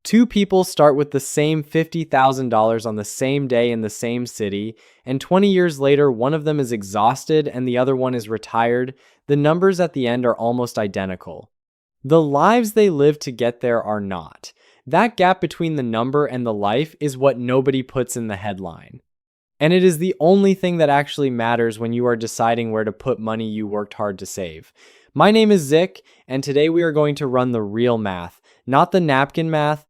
Two people start with the same $50,000 on the same day in the same city, and 20 years later, one of them is exhausted and the other one is retired. The numbers at the end are almost identical. The lives they live to get there are not. That gap between the number and the life is what nobody puts in the headline. And it is the only thing that actually matters when you are deciding where to put money you worked hard to save. My name is Zick, and today we are going to run the real math, not the napkin math,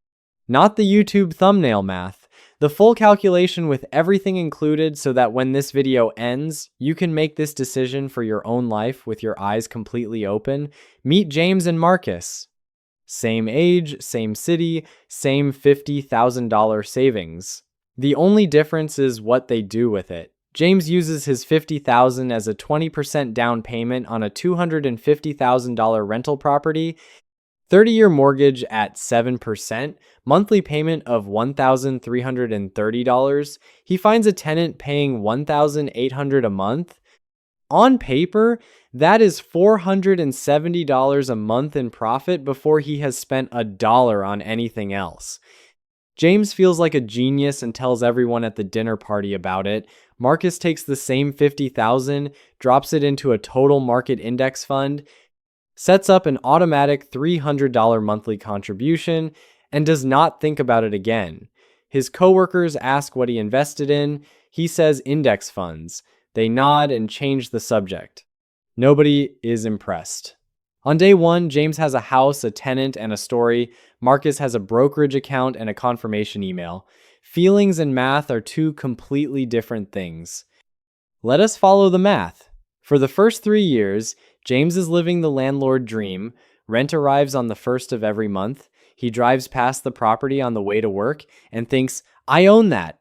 not the YouTube thumbnail math, the full calculation with everything included so that when this video ends, you can make this decision for your own life with your eyes completely open. Meet James and Marcus. Same age, same city, same $50,000 savings. The only difference is what they do with it. James uses his $50,000 as a 20% down payment on a $250,000 rental property, 30-year mortgage at 7%, monthly payment of $1,330. He finds a tenant paying $1,800 a month. On paper, that is $470 a month in profit before he has spent $1 on anything else. James feels like a genius and tells everyone at the dinner party about it. Marcus takes the same $50,000, drops it into a total market index fund, sets up an automatic $300 monthly contribution, and does not think about it again. His coworkers ask what he invested in. He says index funds. They nod and change the subject. Nobody is impressed. On day one, James has a house, a tenant, and a story. Marcus has a brokerage account and a confirmation email. Feelings and math are two completely different things. Let us follow the math. For the first 3 years, James is living the landlord dream. Rent arrives on the first of every month. He drives past the property on the way to work and thinks, "I own that."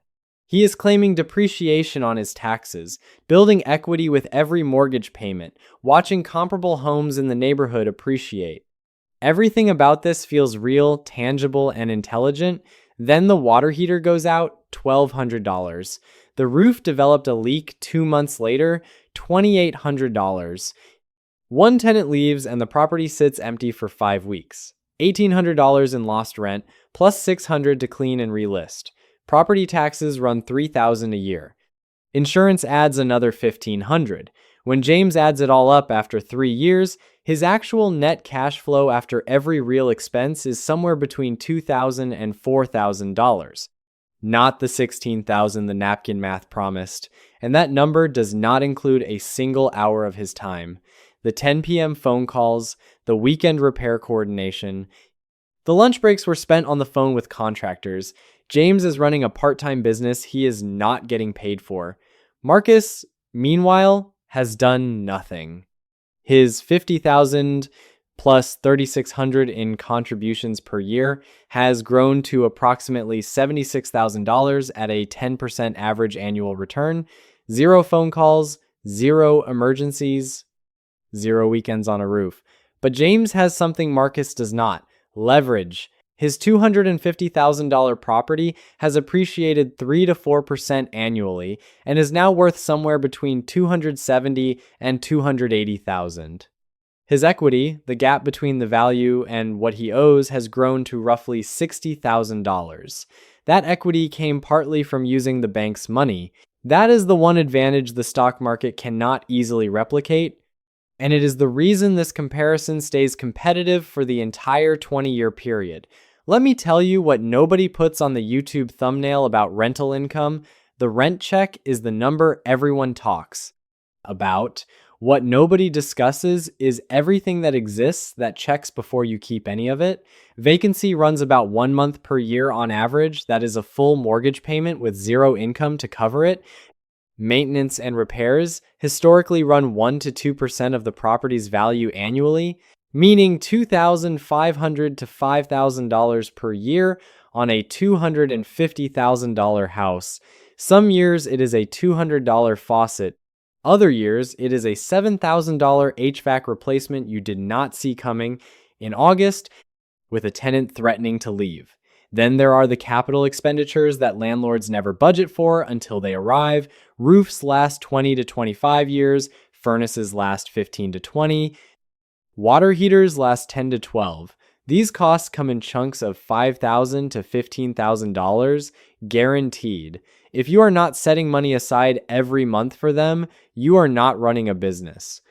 He is claiming depreciation on his taxes, building equity with every mortgage payment, watching comparable homes in the neighborhood appreciate. Everything about this feels real, tangible, and intelligent. Then the water heater goes out, $1,200. The roof developed a leak 2 months later, $2,800. One tenant leaves and the property sits empty for 5 weeks. $1,800 in lost rent, plus $600 to clean and relist. Property taxes run $3,000 a year. Insurance adds another $1,500. When James adds it all up after 3 years, his actual net cash flow after every real expense is somewhere between $2,000 and $4,000. Not the $16,000 the napkin math promised. And that number does not include a single hour of his time. The 10 p.m. phone calls, the weekend repair coordination. The lunch breaks were spent on the phone with contractors. James is running a part-time business he is not getting paid for. Marcus, meanwhile, has done nothing. His $50,000 plus $3,600 in contributions per year has grown to approximately $76,000 at a 10% average annual return. 0 phone calls, 0 emergencies, 0 weekends on a roof. But James has something Marcus does not: leverage. His $250,000 property has appreciated 3 to 4% annually and is now worth somewhere between $270,000 and $280,000. His equity, the gap between the value and what he owes, has grown to roughly $60,000. That equity came partly from using the bank's money. That is the one advantage the stock market cannot easily replicate, and it is the reason this comparison stays competitive for the entire 20-year period. Let me tell you what nobody puts on the YouTube thumbnail about rental income. The rent check is the number everyone talks about. What nobody discusses is everything that exists that checks before you keep any of it. Vacancy runs about 1 month per year on average. That is a full mortgage payment with 0 income to cover it. Maintenance and repairs historically run 1 to 2% of the property's value annually, meaning $2,500 to $5,000 per year on a $250,000 house. Some years it is a $200 faucet. Other years it is a $7,000 HVAC replacement you did not see coming in August with a tenant threatening to leave. Then there are the capital expenditures that landlords never budget for until they arrive. Roofs last 20 to 25 years, furnaces last 15 to 20, water heaters last 10 to 12. These costs come in chunks of $5,000 to $15,000 guaranteed. If you are not setting money aside every month for them, you are not running a business.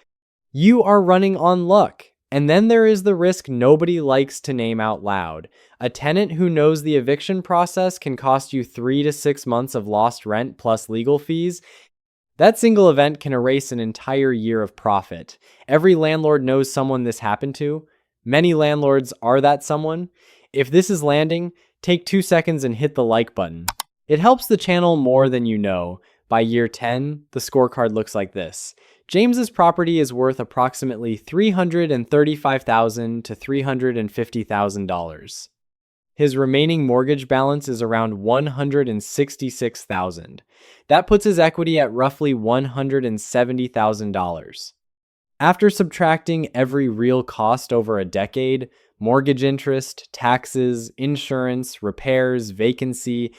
You are running on luck. And then there is the risk nobody likes to name out loud. A tenant who knows the eviction process can cost you 3 to 6 months of lost rent plus legal fees. That single event can erase an entire year of profit. Every landlord knows someone this happened to. Many landlords are that someone. If this is landing, take 2 seconds and hit the like button. It helps the channel more than you know. By year 10, the scorecard looks like this. James's property is worth approximately $335,000 to $350,000. His remaining mortgage balance is around $166,000. That puts his equity at roughly $170,000. After subtracting every real cost over a decade, mortgage interest, taxes, insurance, repairs, vacancy,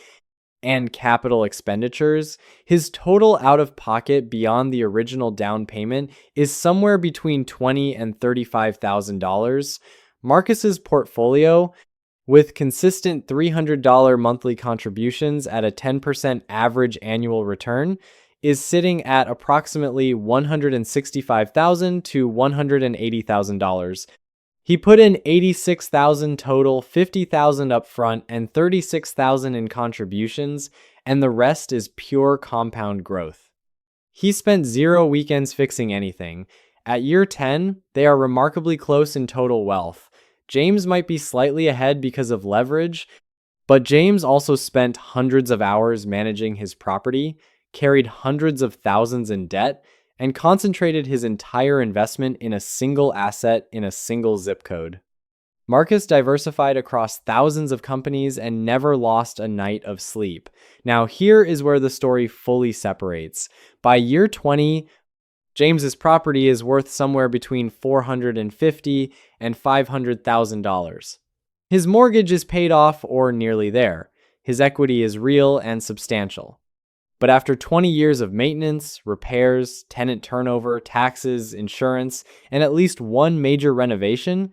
and capital expenditures, his total out-of-pocket beyond the original down payment is somewhere between $20,000 and $35,000. Marcus's portfolio, with consistent $300 monthly contributions at a 10% average annual return, is sitting at approximately $165,000 to $180,000. He put in $86,000 total, $50,000 upfront, and $36,000 in contributions, and the rest is pure compound growth. He spent 0 weekends fixing anything. At year 10, they are remarkably close in total wealth. James might be slightly ahead because of leverage, but James also spent hundreds of hours managing his property, carried hundreds of thousands in debt, and concentrated his entire investment in a single asset in a single zip code. Marcus diversified across thousands of companies and never lost a night of sleep. Now, here is where the story fully separates. By year 20, James's property is worth somewhere between $450,000 and $500,000. His mortgage is paid off or nearly there. His equity is real and substantial. But after 20 years of maintenance, repairs, tenant turnover, taxes, insurance, and at least one major renovation,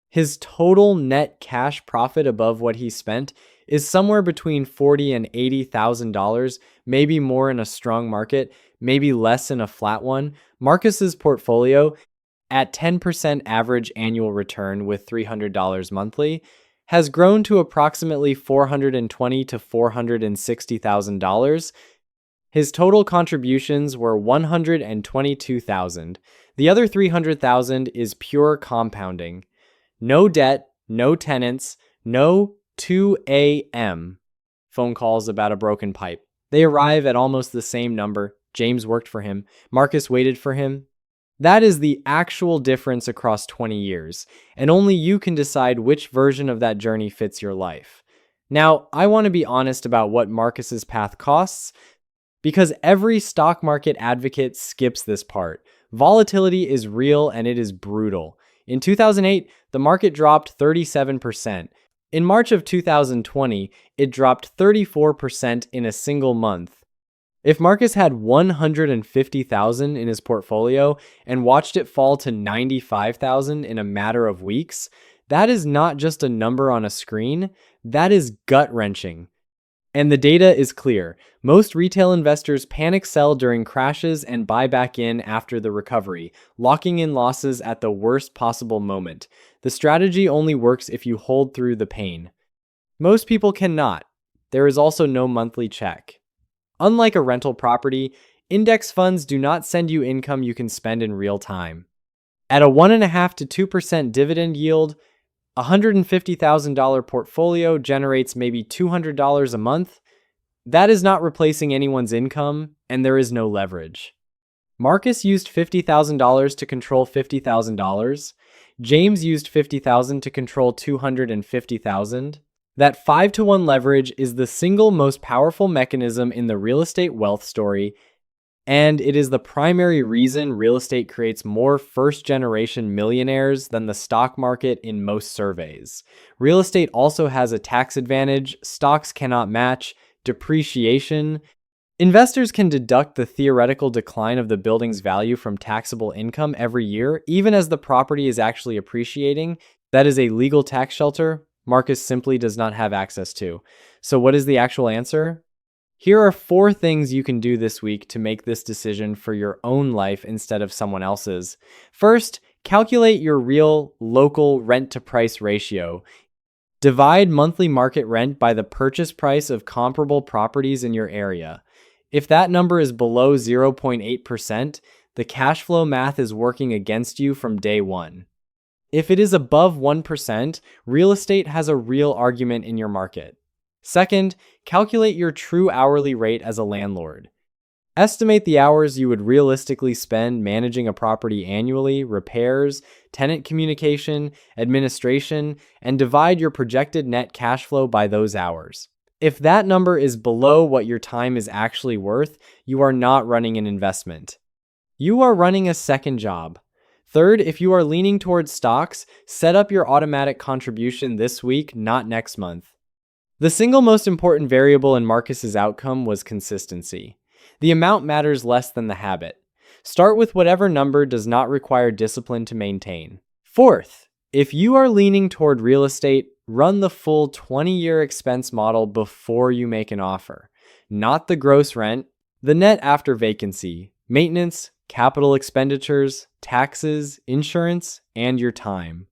his total net cash profit above what he spent is somewhere between $40,000 and $80,000, maybe more in a strong market, maybe less in a flat one. Marcus's portfolio, at 10% average annual return with $300 monthly, has grown to approximately $420,000 to $460,000. His total contributions were $122,000. The other $300,000 is pure compounding. No debt, no tenants, no 2 a.m. phone calls about a broken pipe. They arrive at almost the same number. James worked for him. Marcus waited for him. That is the actual difference across 20 years, and only you can decide which version of that journey fits your life. Now, I want to be honest about what Marcus's path costs, because every stock market advocate skips this part. Volatility is real and it is brutal. In 2008, the market dropped 37%. In March of 2020, it dropped 34% in a single month. If Marcus had $150,000 in his portfolio and watched it fall to $95,000 in a matter of weeks, that is not just a number on a screen, that is gut-wrenching. And the data is clear. Most retail investors panic sell during crashes and buy back in after the recovery, locking in losses at the worst possible moment. The strategy only works if you hold through the pain. Most people cannot. There is also no monthly check. Unlike a rental property, index funds do not send you income you can spend in real time. At a 1.5% to 2% dividend yield, a $150,000 portfolio generates maybe $200 a month. That is not replacing anyone's income, and there is no leverage. Marcus used $50,000 to control $50,000. James used $50,000 to control $250,000. That 5-to-1 leverage is the single most powerful mechanism in the real estate wealth story, and it is the primary reason real estate creates more first-generation millionaires than the stock market in most surveys. Real estate also has a tax advantage stocks cannot match, depreciation. Investors can deduct the theoretical decline of the building's value from taxable income every year, even as the property is actually appreciating. That is a legal tax shelter Marcus simply does not have access to. So, what is the actual answer? Here are 4 things you can do this week to make this decision for your own life instead of someone else's. First, calculate your real local rent to price ratio. Divide monthly market rent by the purchase price of comparable properties in your area. If that number is below 0.8%, the cash flow math is working against you from day one. If it is above 1%, real estate has a real argument in your market. Second, calculate your true hourly rate as a landlord. Estimate the hours you would realistically spend managing a property annually, repairs, tenant communication, administration, and divide your projected net cash flow by those hours. If that number is below what your time is actually worth, you are not running an investment. You are running a second job. Third, if you are leaning towards stocks, set up your automatic contribution this week, not next month. The single most important variable in Marcus's outcome was consistency. The amount matters less than the habit. Start with whatever number does not require discipline to maintain. Fourth, if you are leaning toward real estate, run the full 20-year expense model before you make an offer. Not the gross rent, the net after vacancy, maintenance, capital expenditures, taxes, insurance, and your time.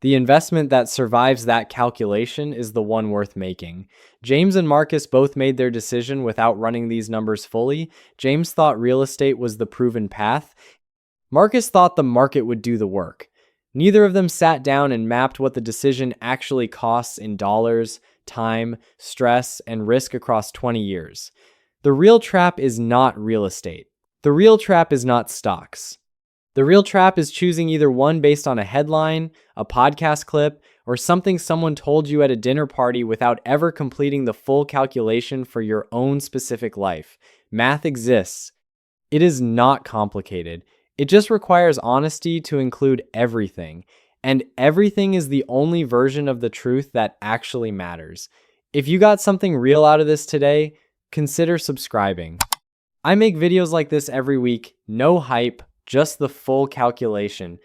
The investment that survives that calculation is the one worth making. James and Marcus both made their decision without running these numbers fully. James thought real estate was the proven path. Marcus thought the market would do the work. Neither of them sat down and mapped what the decision actually costs in dollars, time, stress, and risk across 20 years. The real trap is not real estate. The real trap is not stocks. The real trap is choosing either one based on a headline, a podcast clip, or something someone told you at a dinner party without ever completing the full calculation for your own specific life. Math exists. It is not complicated. It just requires honesty to include everything. And everything is the only version of the truth that actually matters. If you got something real out of this today, consider subscribing. I make videos like this every week, no hype, just the full calculation.